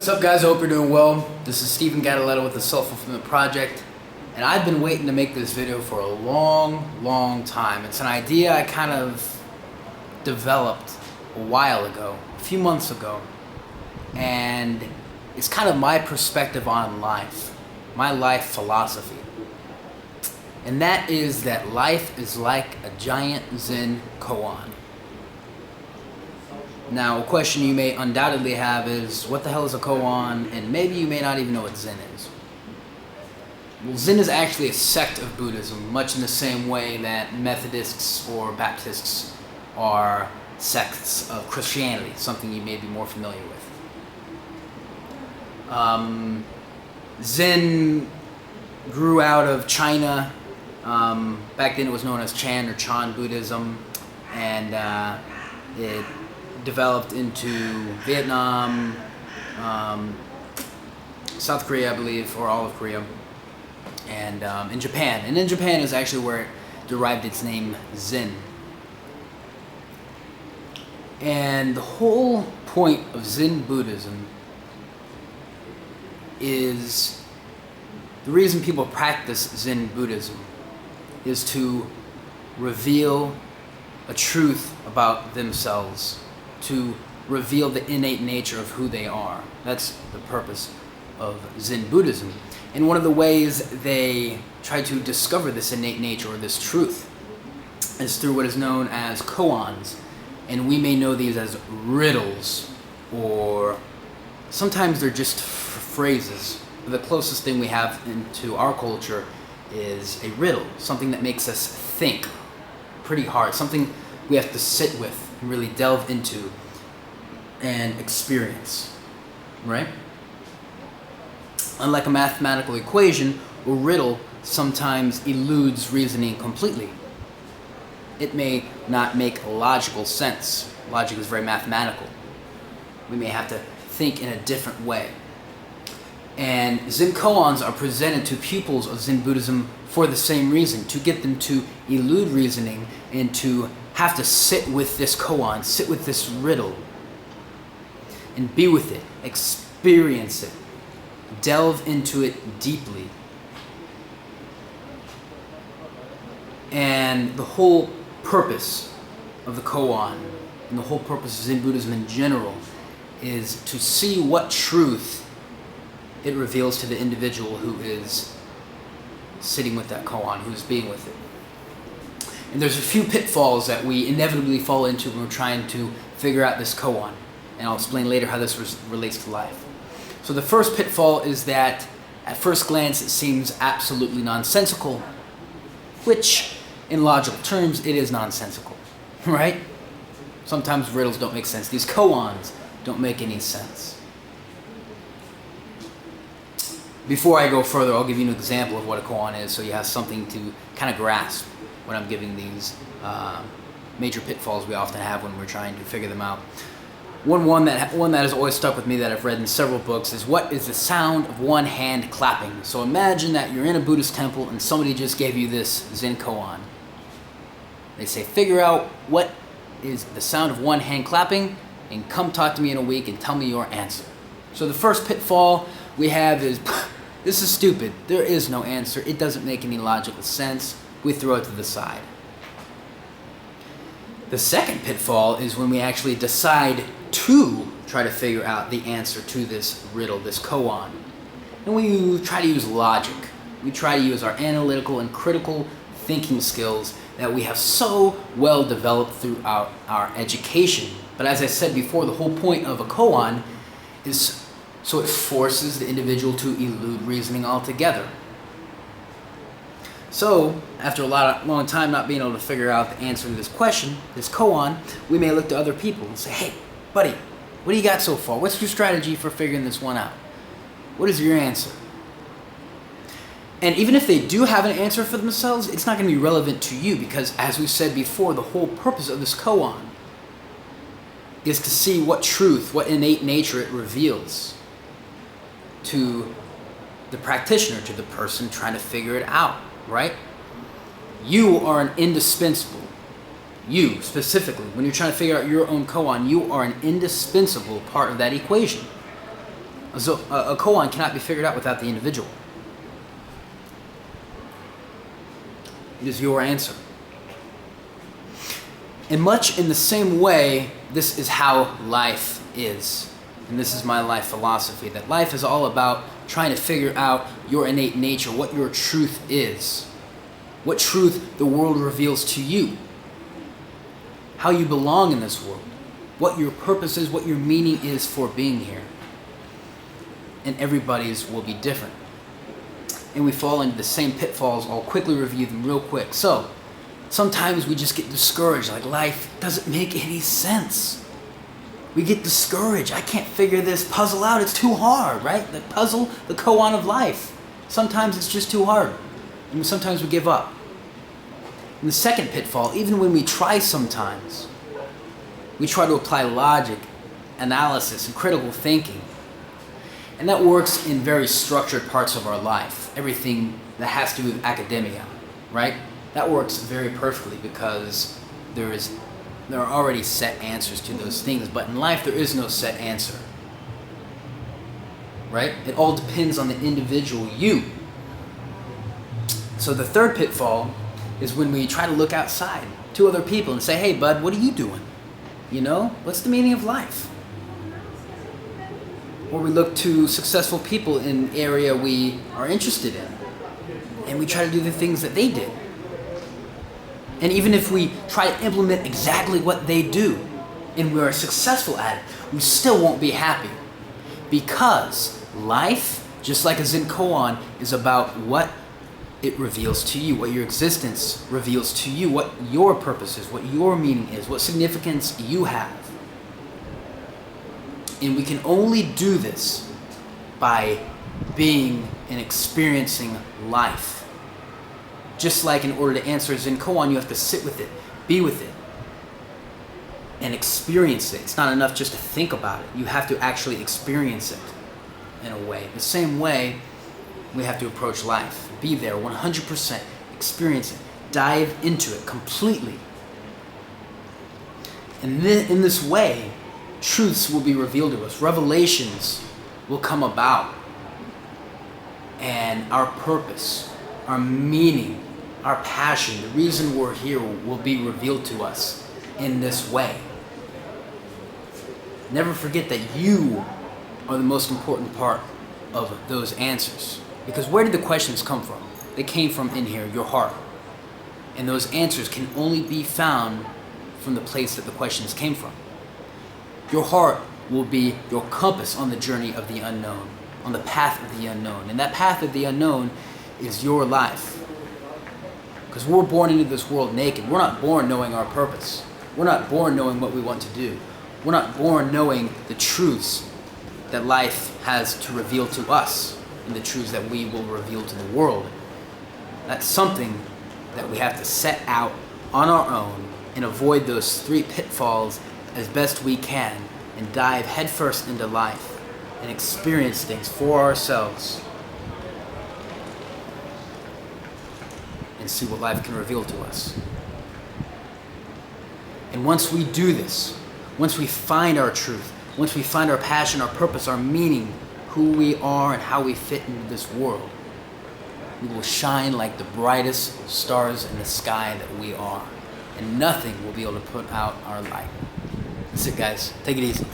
What's up, guys? I hope you're doing well. This is Stephen Gattaletta with the Self-Fulfillment Project, and I've been waiting to make this video for a long time. It's an idea I kind of developed a while ago, a few months ago, and it's kind of my perspective on life, my life philosophy. And that is that life is like a giant Zen koan. Now, a question you may undoubtedly have is, what the hell is a koan? And maybe you may not even know what Zen is. Well, Zen is actually a sect of Buddhism, much in the same way that Methodists or Baptists are sects of Christianity, something you may be more familiar with. Zen grew out of China. Back then it was known as Chan or Chan Buddhism, and it developed into Vietnam, South Korea, I believe, or all of Korea, and in Japan. And in Japan is actually where it derived its name Zen. And the whole point of Zen Buddhism is, the reason people practice Zen Buddhism is to reveal a truth about themselves, to reveal the innate nature of who they are. That's the purpose of Zen Buddhism. And one of the ways they try to discover this innate nature or this truth is through what is known as koans. And we may know these as riddles, or sometimes they're just phrases. The closest thing we have into our culture is a riddle, something that makes us think pretty hard, something we have to sit with and really delve into and experience, right? Unlike a mathematical equation, a riddle sometimes eludes reasoning completely. It may not make logical sense. Logic is very mathematical. We may have to think in a different way. And Zen koans are presented to pupils of Zen Buddhism for the same reason, to get them to elude reasoning and to have to sit with this koan, sit with this riddle, and be with it, experience it, delve into it deeply. And the whole purpose of the koan, and the whole purpose of Zen Buddhism in general, is to see what truth it reveals to the individual who is sitting with that koan, who's being with it. And there's a few pitfalls that we inevitably fall into when we're trying to figure out this koan. And I'll explain later how this relates to life. So the first pitfall is that at first glance it seems absolutely nonsensical, which in logical terms it is nonsensical, right? Sometimes riddles don't make sense. These koans don't make any sense. Before I go further, I'll give you an example of what a koan is so you have something to kind of grasp when I'm giving these major pitfalls we often have when we're trying to figure them out. One that has always stuck with me that I've read in several books is, what is the sound of one hand clapping? So imagine that you're in a Buddhist temple and somebody just gave you this Zen koan. They say, figure out what is the sound of one hand clapping and come talk to me in a week and tell me your answer. So the first pitfall we have is, this is stupid. There is no answer. It doesn't make any logical sense. We throw it to the side. The second pitfall is when we actually decide to try to figure out the answer to this riddle, this koan. And we try to use logic. We try to use our analytical and critical thinking skills that we have so well developed throughout our education. But as I said before, the whole point of a koan is so it forces the individual to elude reasoning altogether. So, after a long time not being able to figure out the answer to this question, this koan, we may look to other people and say, hey, buddy, what do you got so far? What's your strategy for figuring this one out? What is your answer? And even if they do have an answer for themselves, it's not going to be relevant to you because, as we said before, the whole purpose of this koan is to see what truth, what innate nature it reveals to the practitioner, to the person trying to figure it out, right? You are an indispensable, You, specifically, when you're trying to figure out your own koan, you are an indispensable part of that equation. A koan cannot be figured out without the individual. It is your answer. And much in the same way, this is how life is. And this is my life philosophy, that life is all about trying to figure out your innate nature, what your truth is, what truth the world reveals to you, how you belong in this world, what your purpose is, what your meaning is for being here. And everybody's will be different. And we fall into the same pitfalls. I'll quickly review them real quick. So, sometimes we just get discouraged, like life doesn't make any sense. We get discouraged. I can't figure this puzzle out. It's too hard, right? The puzzle, the koan of life. Sometimes it's just too hard. And sometimes we give up. And the second pitfall, even when we try sometimes, we try to apply logic, analysis, and critical thinking. And that works in very structured parts of our life. Everything that has to do with academia, right? That works very perfectly because there are already set answers to those things. But in life, there is no set answer, right? It all depends on the individual you. So the third pitfall is when we try to look outside to other people and say, hey, bud, what are you doing? You know, what's the meaning of life? Or we look to successful people in an area we are interested in, and we try to do the things that they did. And even if we try to implement exactly what they do, and we are successful at it, we still won't be happy. Because life, just like a Zen koan, is about what it reveals to you, what your existence reveals to you, what your purpose is, what your meaning is, what significance you have. And we can only do this by being and experiencing life. Just like in order to answer Zen koan, you have to sit with it, be with it, and experience it. It's not enough just to think about it. You have to actually experience it in a way. The same way we have to approach life. Be there 100%, experience it, dive into it completely. And then in this way, truths will be revealed to us. Revelations will come about. And our purpose, our meaning, our passion, the reason we're here will be revealed to us in this way. Never forget that you are the most important part of those answers. Because where did the questions come from? They came from in here, your heart. And those answers can only be found from the place that the questions came from. Your heart will be your compass on the journey of the unknown, on the path of the unknown. And that path of the unknown is your life. Because we're born into this world naked. We're not born knowing our purpose. We're not born knowing what we want to do. We're not born knowing the truths that life has to reveal to us and the truths that we will reveal to the world. That's something that we have to set out on our own and avoid those 3 pitfalls as best we can and dive headfirst into life and experience things for ourselves and see what life can reveal to us. And once we do this, once we find our truth, once we find our passion, our purpose, our meaning, who we are and how we fit into this world, we will shine like the brightest stars in the sky that we are. And nothing will be able to put out our light. That's it, guys. Take it easy.